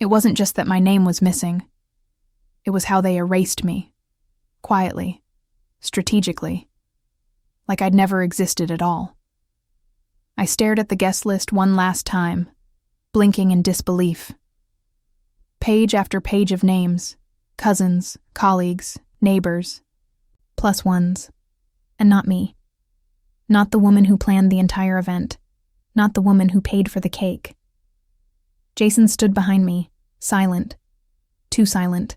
It wasn't just that my name was missing. It was how they erased me. Quietly. Strategically. Like I'd never existed at all. I stared at the guest list one last time, blinking in disbelief. Page after page of names. Cousins, colleagues, neighbors. Plus ones. And not me. Not the woman who planned the entire event. Not the woman who paid for the cake. Jason stood behind me, silent. Too silent.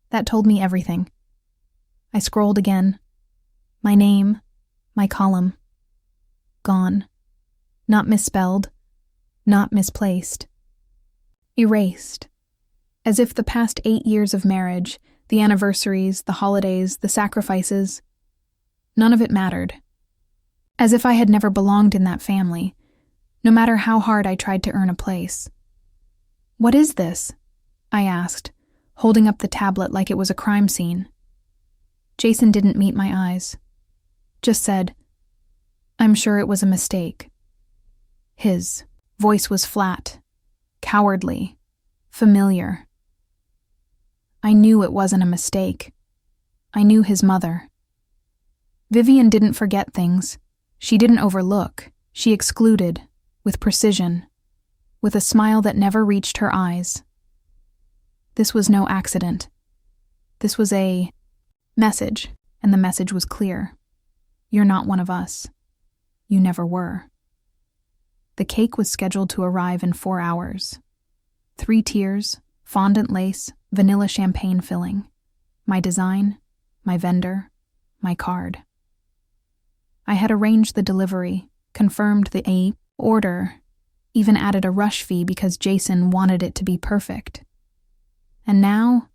That told me everything. I scrolled again. My name, my column. Gone. Not misspelled. Not misplaced. Erased. As if the past 8 years of marriage, the anniversaries, the holidays, the sacrifices, none of it mattered. As if I had never belonged in that family, no matter how hard I tried to earn a place. "What is this?" I asked, holding up the tablet like it was a crime scene. Jason didn't meet my eyes. Just said, "I'm sure it was a mistake." His voice was flat, cowardly, familiar. I knew it wasn't a mistake. I knew his mother. Vivian didn't forget things. She didn't overlook. She excluded, with precision, with a smile that never reached her eyes. This was no accident. This was a message, and the message was clear. You're not one of us. You never were. The cake was scheduled to arrive in 4 hours. 3 tiers, fondant lace, vanilla champagne filling. My design, my vendor, my card. I had arranged the delivery, confirmed the order, even added a rush fee because Jason wanted it to be perfect. And now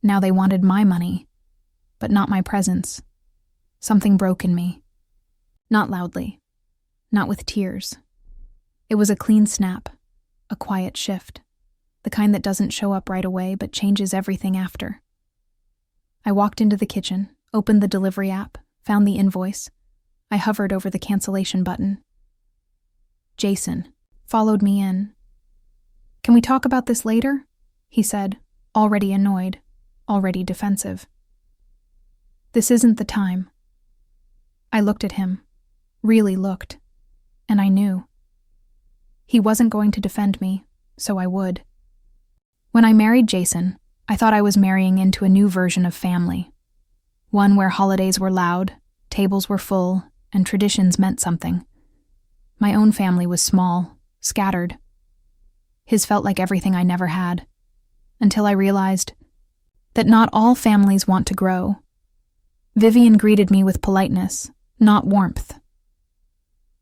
they wanted my money, but not my presence. Something broke in me. Not loudly, not with tears. It was a clean snap, a quiet shift, the kind that doesn't show up right away but changes everything after. I walked into the kitchen, opened the delivery app, found the invoice. I hovered over the cancellation button. Jason followed me in. "Can we talk about this later?" he said, already annoyed, already defensive. "This isn't the time." I looked at him, really looked, and I knew. He wasn't going to defend me, so I would. When I married Jason, I thought I was marrying into a new version of family. One where holidays were loud, tables were full, and traditions meant something. My own family was small, scattered. His felt like everything I never had, until I realized that not all families want to grow. Vivian greeted me with politeness, not warmth.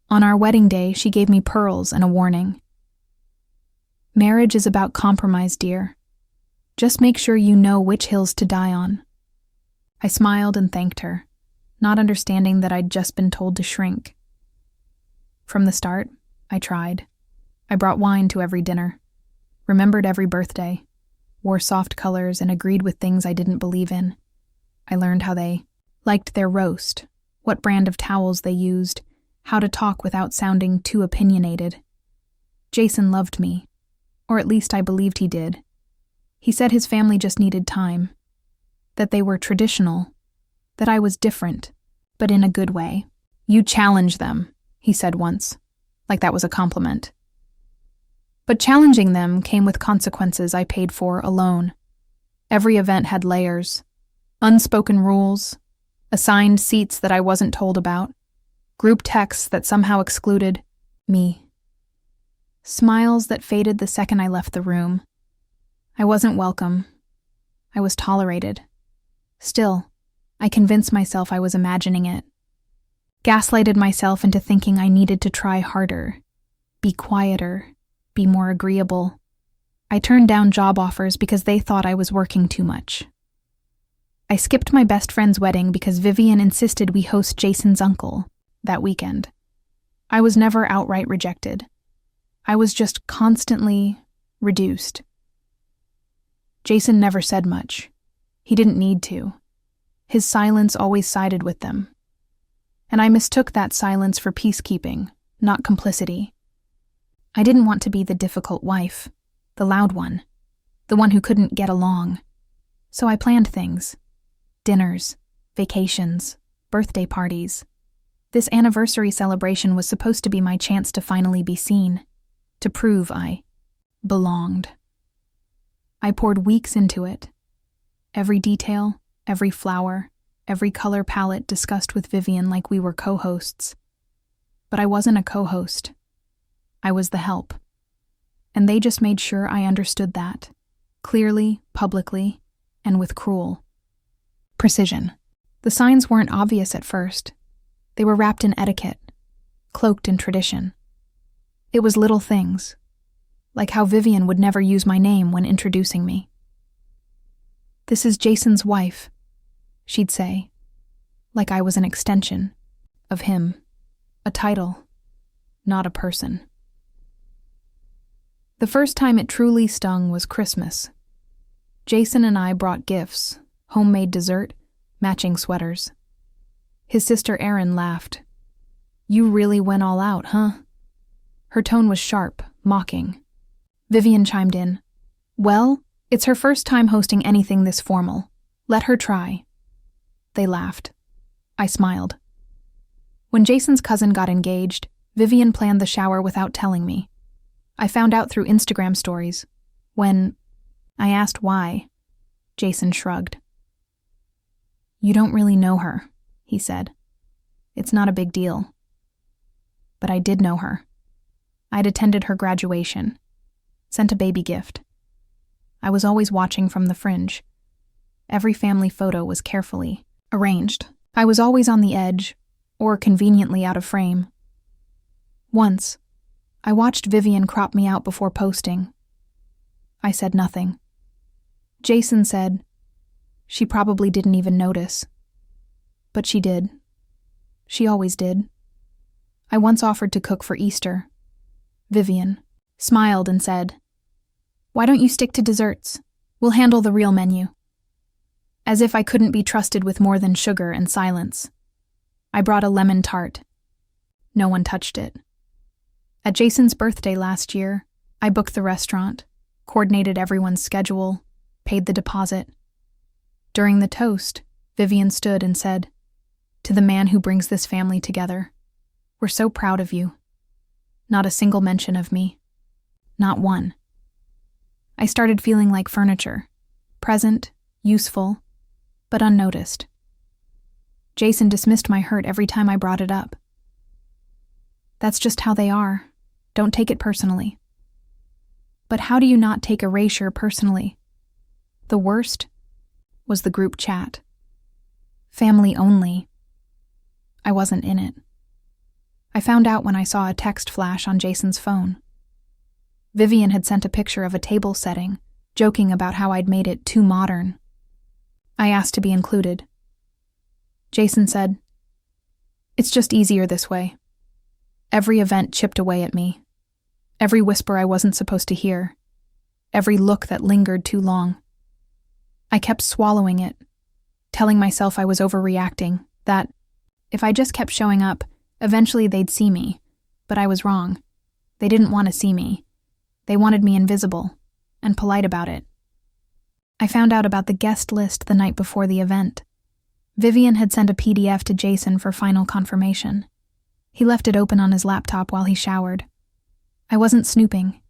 On our wedding day, she gave me pearls and a warning. "Marriage is about compromise, dear. Just make sure you know which hills to die on." I smiled and thanked her, not understanding that I'd just been told to shrink. From the start, I tried. I brought wine to every dinner, remembered every birthday, wore soft colors and agreed with things I didn't believe in. I learned how they liked their roast, what brand of towels they used, how to talk without sounding too opinionated. Jason loved me, or at least I believed he did. He said his family just needed time, that they were traditional, that I was different, but in a good way. "You challenge them," he said once, like that was a compliment. But challenging them came with consequences I paid for alone. Every event had layers, unspoken rules, assigned seats that I wasn't told about, group texts that somehow excluded me. Smiles that faded the second I left the room. I wasn't welcome. I was tolerated. Still, I convinced myself I was imagining it. Gaslighted myself into thinking I needed to try harder, be quieter, be more agreeable. I turned down job offers because they thought I was working too much. I skipped my best friend's wedding because Vivian insisted we host Jason's uncle that weekend. I was never outright rejected. I was just constantly reduced. Jason never said much. He didn't need to. His silence always sided with them. And I mistook that silence for peacekeeping, not complicity. I didn't want to be the difficult wife, the loud one. the one who couldn't get along. So I planned things. Dinners, vacations, birthday parties. This anniversary celebration was supposed to be my chance to finally be seen, to prove I belonged. I poured weeks into it. Every detail, every flower, every color palette discussed with Vivian like we were co-hosts. But I wasn't a co-host. I was the help. And they just made sure I understood that, clearly, publicly, and with cruel precision. The signs weren't obvious at first. They were wrapped in etiquette, cloaked in tradition. It was little things, like how Vivian would never use my name when introducing me. "This is Jason's wife," she'd say, like I was an extension of him, a title, not a person. The first time it truly stung was Christmas. Jason and I brought gifts, homemade dessert, matching sweaters. His sister Erin laughed. "You really went all out, huh?" Her tone was sharp, mocking. Vivian chimed in. "Well, it's her first time hosting anything this formal. Let her try." They laughed. I smiled. When Jason's cousin got engaged, Vivian planned the shower without telling me. I found out through Instagram stories. When I asked why, Jason shrugged. "You don't really know her," he said. "It's not a big deal." But I did know her. I'd attended her graduation, sent a baby gift. I was always watching from the fringe. Every family photo was carefully arranged. I was always on the edge, or conveniently out of frame. Once, I watched Vivian crop me out before posting. I said nothing. Jason said, "She probably didn't even notice." But she did. She always did. I once offered to cook for Easter. Vivian smiled and said, "Why don't you stick to desserts? We'll handle the real menu." As if I couldn't be trusted with more than sugar and silence. I brought a lemon tart. No one touched it. At Jason's birthday last year, I booked the restaurant, coordinated everyone's schedule, paid the deposit. During the toast, Vivian stood and said, "To the man who brings this family together, we're so proud of you." Not a single mention of me. Not one. I started feeling like furniture, present, useful, but unnoticed. Jason dismissed my hurt every time I brought it up. "That's just how they are. Don't take it personally." But how do you not take erasure personally? The worst was the group chat. Family only. I wasn't in it. I found out when I saw a text flash on Jason's phone. Vivian had sent a picture of a table setting, joking about how I'd made it too modern. I asked to be included. Jason said, "It's just easier this way." Every event chipped away at me. Every whisper I wasn't supposed to hear. Every look that lingered too long. I kept swallowing it, telling myself I was overreacting, that if I just kept showing up, eventually they'd see me. But I was wrong. They didn't want to see me. They wanted me invisible, and polite about it. I found out about the guest list the night before the event. Vivian had sent a PDF to Jason for final confirmation. He left it open on his laptop while he showered. I wasn't snooping.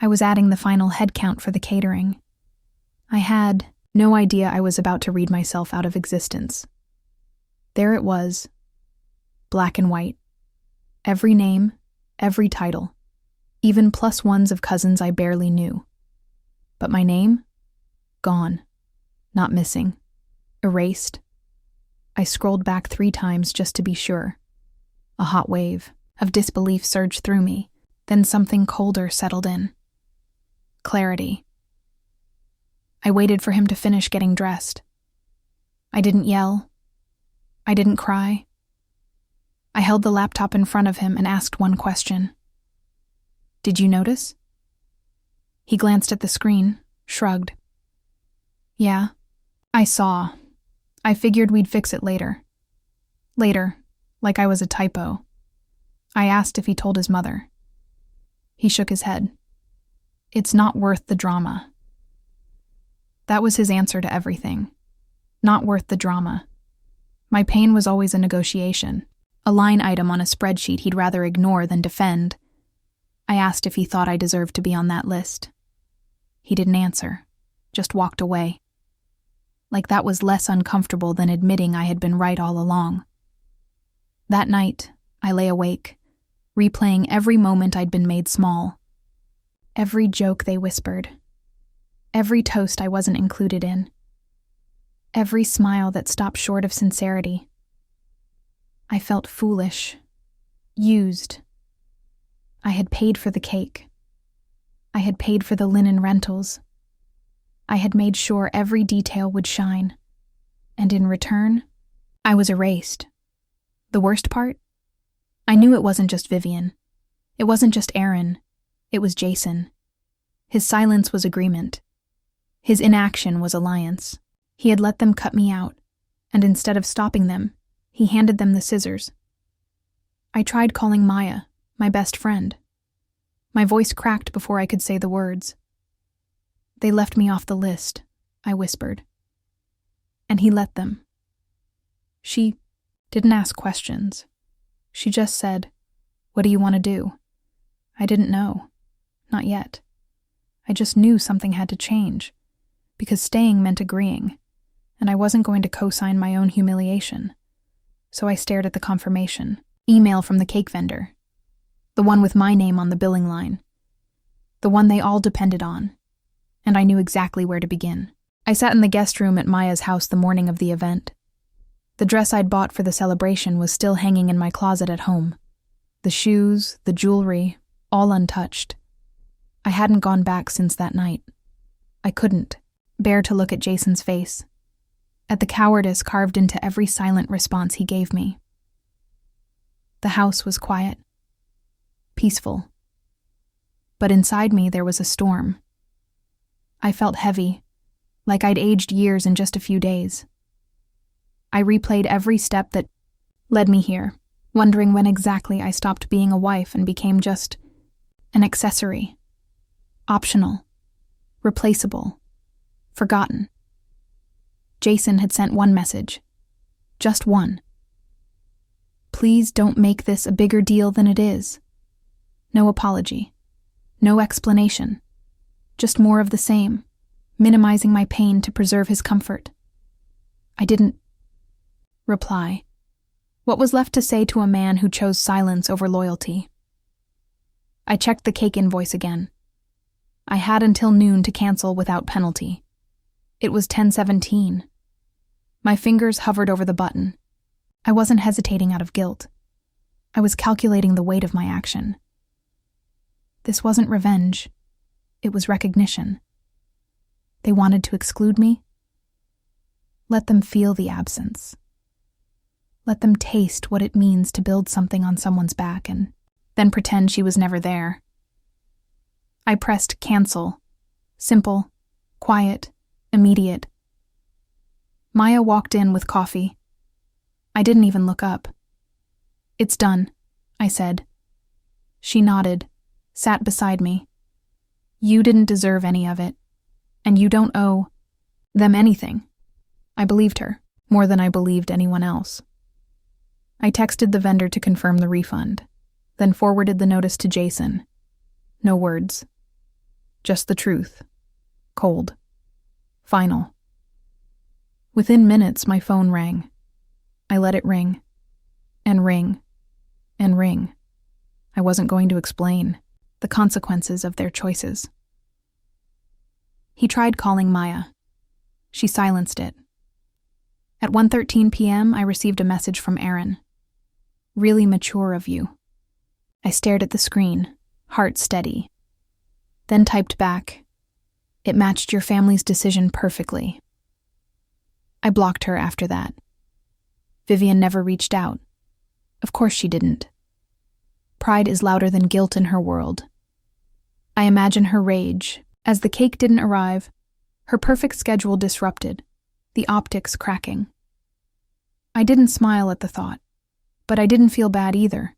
I was adding the final head count for the catering. I had no idea I was about to read myself out of existence. There it was, black and white. Every name, every title, even +1s of cousins I barely knew. But my name? Gone. Not missing. Erased. I scrolled back 3 times just to be sure. A hot wave of disbelief surged through me, then something colder settled in. Clarity. I waited for him to finish getting dressed. I didn't yell. I didn't cry. I held the laptop in front of him and asked one question. "Did you notice?" He glanced at the screen, shrugged. "Yeah, I saw. I figured we'd fix it later." Later, like I was a typo. I asked if he told his mother. He shook his head. "It's not worth the drama." That was his answer to everything. Not worth the drama. My pain was always a negotiation, a line item on a spreadsheet he'd rather ignore than defend. I asked if he thought I deserved to be on that list. He didn't answer, just walked away. Like that was less uncomfortable than admitting I had been right all along. That night, I lay awake, replaying every moment I'd been made small. Every joke they whispered. Every toast I wasn't included in. Every smile that stopped short of sincerity. I felt foolish, used. I had paid for the cake. I had paid for the linen rentals. I had made sure every detail would shine. And in return, I was erased. The worst part? I knew it wasn't just Vivian. It wasn't just Aaron. It was Jason. His silence was agreement. His inaction was alliance. He had let them cut me out, and instead of stopping them, he handed them the scissors. I tried calling Maya, my best friend. My voice cracked before I could say the words. They left me off the list, I whispered. And he let them. She didn't ask questions. She just said, "What do you want to do?" I didn't know. Not yet. I just knew something had to change, because staying meant agreeing, and I wasn't going to co-sign my own humiliation. So I stared at the confirmation email from the cake vendor, the one with my name on the billing line, the one they all depended on, and I knew exactly where to begin. I sat in the guest room at Maya's house the morning of the event. The dress I'd bought for the celebration was still hanging in my closet at home. The shoes, the jewelry, all untouched. I hadn't gone back since that night. I couldn't bear to look at Jason's face, at the cowardice carved into every silent response he gave me. The house was quiet, peaceful. But inside me there was a storm. I felt heavy, like I'd aged years in just a few days. I replayed every step that led me here, wondering when exactly I stopped being a wife and became just an accessory. Optional, replaceable, forgotten. Jason had sent one message. Just one. Please don't make this a bigger deal than it is. No apology. No explanation. Just more of the same, minimizing my pain to preserve his comfort. I didn't reply. What was left to say to a man who chose silence over loyalty? I checked the cake invoice again. I had until noon to cancel without penalty. It was 10:17. My fingers hovered over the button. I wasn't hesitating out of guilt. I was calculating the weight of my action. This wasn't revenge. It was recognition. They wanted to exclude me? Let them feel the absence. Let them taste what it means to build something on someone's back and then pretend she was never there. I pressed cancel. Simple, quiet, immediate. Maya walked in with coffee. I didn't even look up. "It's done," I said. She nodded, sat beside me. "You didn't deserve any of it, and you don't owe them anything." I believed her, more than I believed anyone else. I texted the vendor to confirm the refund, then forwarded the notice to Jason. No words. Just the truth. Cold. Final. Within minutes, my phone rang. I let it ring. And ring. And ring. I wasn't going to explain the consequences of their choices. He tried calling Maya. She silenced it. At 1:13 p.m., I received a message from Aaron. "Really mature of you." I stared at the screen, heart steady. Then typed back, "It matched your family's decision perfectly." I blocked her after that. Vivian never reached out. Of course she didn't. Pride is louder than guilt in her world. I imagine her rage, as the cake didn't arrive, her perfect schedule disrupted, the optics cracking. I didn't smile at the thought, but I didn't feel bad either,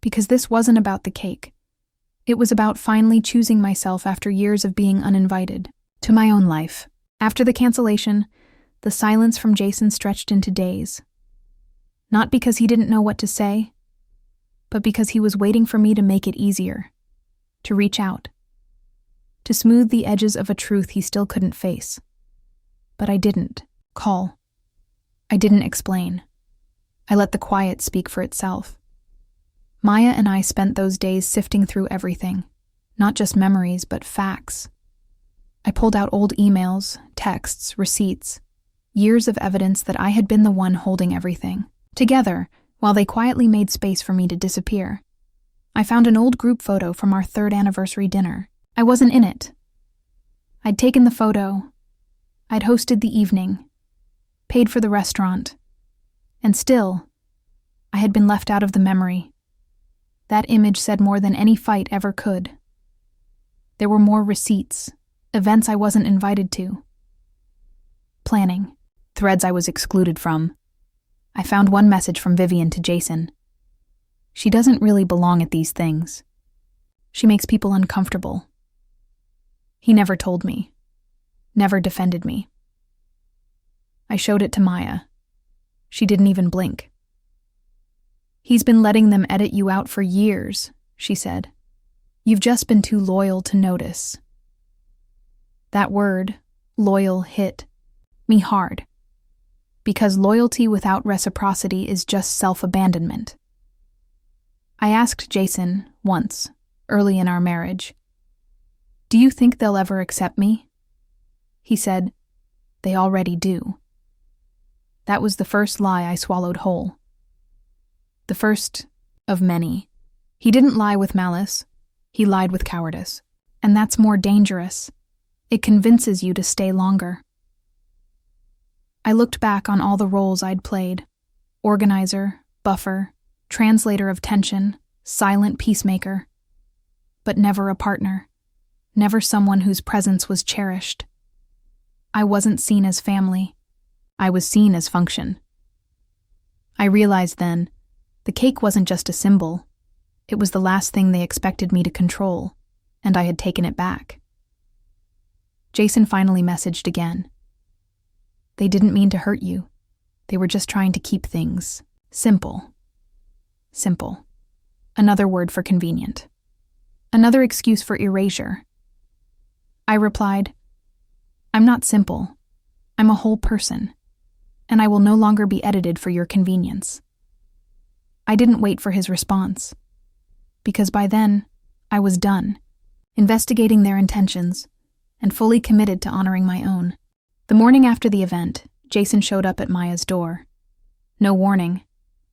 because this wasn't about the cake. It was about finally choosing myself after years of being uninvited, to my own life. After the cancellation, the silence from Jason stretched into days. Not because he didn't know what to say, but because he was waiting for me to make it easier, to reach out, to smooth the edges of a truth he still couldn't face. But I didn't call. I didn't explain. I let the quiet speak for itself. Maya and I spent those days sifting through everything, not just memories, but facts. I pulled out old emails, texts, receipts, years of evidence that I had been the one holding everything. Together, while they quietly made space for me to disappear, I found an old group photo from our 3rd anniversary dinner. I wasn't in it. I'd taken the photo. I'd hosted the evening, paid for the restaurant, and still, I had been left out of the memory. That image said more than any fight ever could. There were more receipts, events I wasn't invited to. Planning, threads I was excluded from. I found one message from Vivian to Jason. She doesn't really belong at these things. She makes people uncomfortable. He never told me, never defended me. I showed it to Maya. She didn't even blink. He's been letting them edit you out for years, she said. You've just been too loyal to notice. That word, loyal, hit me hard. Because loyalty without reciprocity is just self-abandonment. I asked Jason once, early in our marriage, "Do you think they'll ever accept me?" He said, "They already do." That was the first lie I swallowed whole. The first of many. He didn't lie with malice. He lied with cowardice. And that's more dangerous. It convinces you to stay longer. I looked back on all the roles I'd played: organizer, buffer, translator of tension, silent peacemaker. But never a partner, never someone whose presence was cherished. I wasn't seen as family. I was seen as function. I realized then, the cake wasn't just a symbol. It was the last thing they expected me to control, and I had taken it back. Jason finally messaged again. They didn't mean to hurt you. They were just trying to keep things simple. Simple. Another word for convenient. Another excuse for erasure. I replied, I'm not simple. I'm a whole person, and I will no longer be edited for your convenience. I didn't wait for his response, because by then, I was done, investigating their intentions, and fully committed to honoring my own. The morning after the event, Jason showed up at Maya's door. No warning,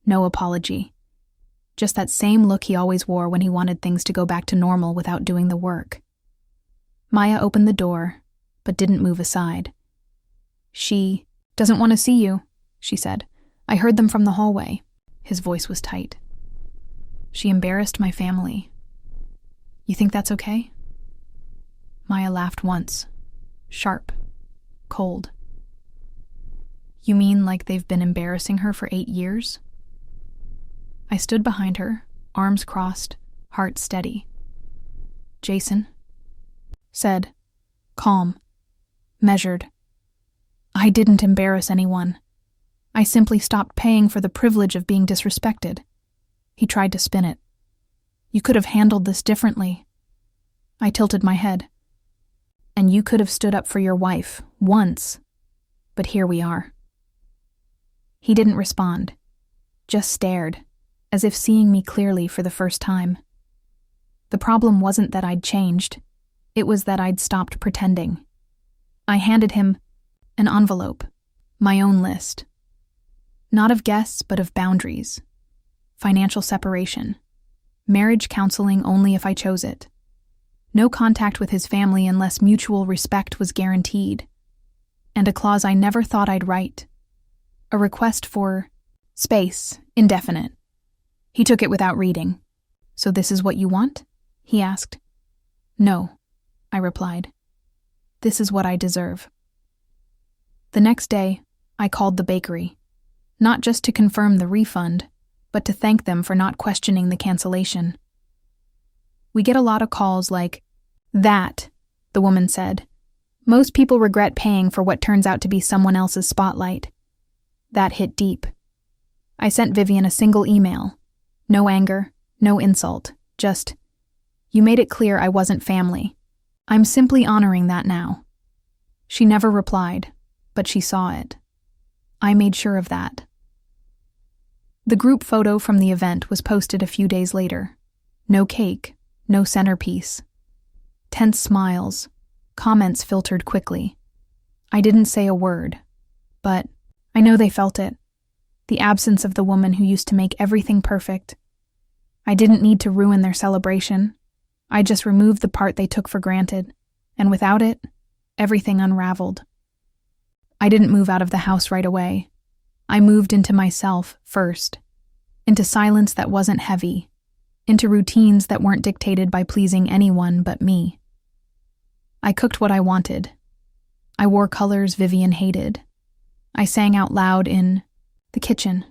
no apology. Just that same look he always wore when he wanted things to go back to normal without doing the work. Maya opened the door, but didn't move aside. She doesn't want to see you, she said. I heard them from the hallway. His voice was tight. She embarrassed my family. You think that's okay? Maya laughed once, sharp, cold. You mean like they've been embarrassing her for 8 years? I stood behind her, arms crossed, heart steady. Jason said, calm, measured. I didn't embarrass anyone. I simply stopped paying for the privilege of being disrespected. He tried to spin it. You could have handled this differently. I tilted my head. And you could have stood up for your wife, once. But here we are. He didn't respond, just stared, as if seeing me clearly for the first time. The problem wasn't that I'd changed. It was that I'd stopped pretending. I handed him an envelope, my own list. Not of guests, but of boundaries. Financial separation. Marriage counseling only if I chose it. No contact with his family unless mutual respect was guaranteed. And a clause I never thought I'd write. A request for space, indefinite. He took it without reading. So this is what you want? He asked. No, I replied. This is what I deserve. The next day, I called the bakery. Not just to confirm the refund, but to thank them for not questioning the cancellation. We get a lot of calls like, that, the woman said. Most people regret paying for what turns out to be someone else's spotlight. That hit deep. I sent Vivian a single email. No anger, no insult, just, "You made it clear I wasn't family. I'm simply honoring that now." She never replied, but she saw it. I made sure of that. The group photo from the event was posted a few days later. No cake, no centerpiece. Tense smiles, comments filtered quickly. I didn't say a word, but I know they felt it. The absence of the woman who used to make everything perfect. I didn't need to ruin their celebration. I just removed the part they took for granted, and without it, everything unraveled. I didn't move out of the house right away. I moved into myself first, into silence that wasn't heavy, into routines that weren't dictated by pleasing anyone but me. I cooked what I wanted. I wore colors Vivian hated. I sang out loud in the kitchen.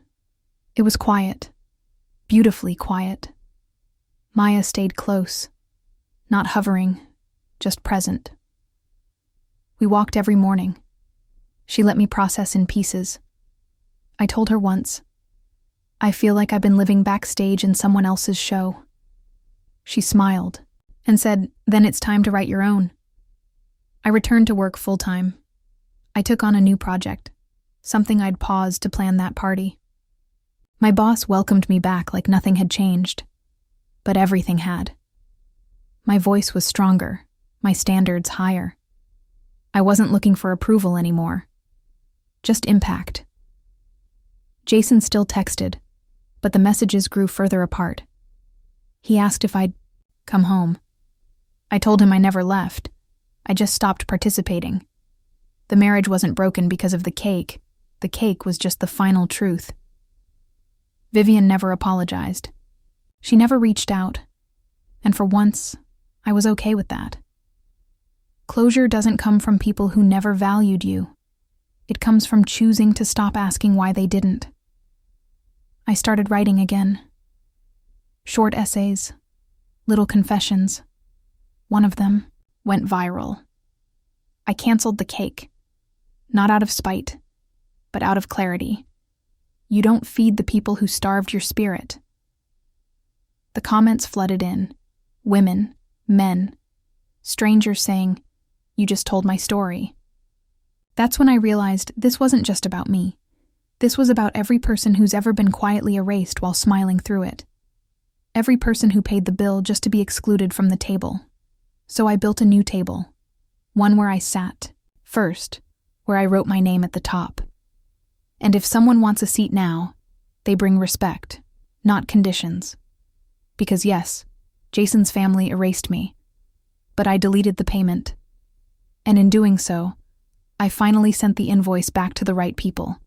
It was quiet, beautifully quiet. Maya stayed close, not hovering, just present. We walked every morning. She let me process in pieces. I told her once, "I feel like I've been living backstage in someone else's show." She smiled and said, "Then it's time to write your own." I returned to work full-time. I took on a new project, something I'd paused to plan that party. My boss welcomed me back like nothing had changed, but everything had. My voice was stronger, my standards higher. I wasn't looking for approval anymore, just impact. Jason still texted, but the messages grew further apart. He asked if I'd come home. I told him I never left. I just stopped participating. The marriage wasn't broken because of the cake. The cake was just the final truth. Vivian never apologized. She never reached out. And for once, I was okay with that. Closure doesn't come from people who never valued you. It comes from choosing to stop asking why they didn't. I started writing again. Short essays, little confessions. One of them went viral. I canceled the cake. Not out of spite, but out of clarity. You don't feed the people who starved your spirit. The comments flooded in. Women, men, strangers saying, "You just told my story." That's when I realized this wasn't just about me. This was about every person who's ever been quietly erased while smiling through it. Every person who paid the bill just to be excluded from the table. So I built a new table. One where I sat, first, where I wrote my name at the top. And if someone wants a seat now, they bring respect, not conditions. Because yes, Jason's family erased me, but I deleted the payment. And in doing so, I finally sent the invoice back to the right people.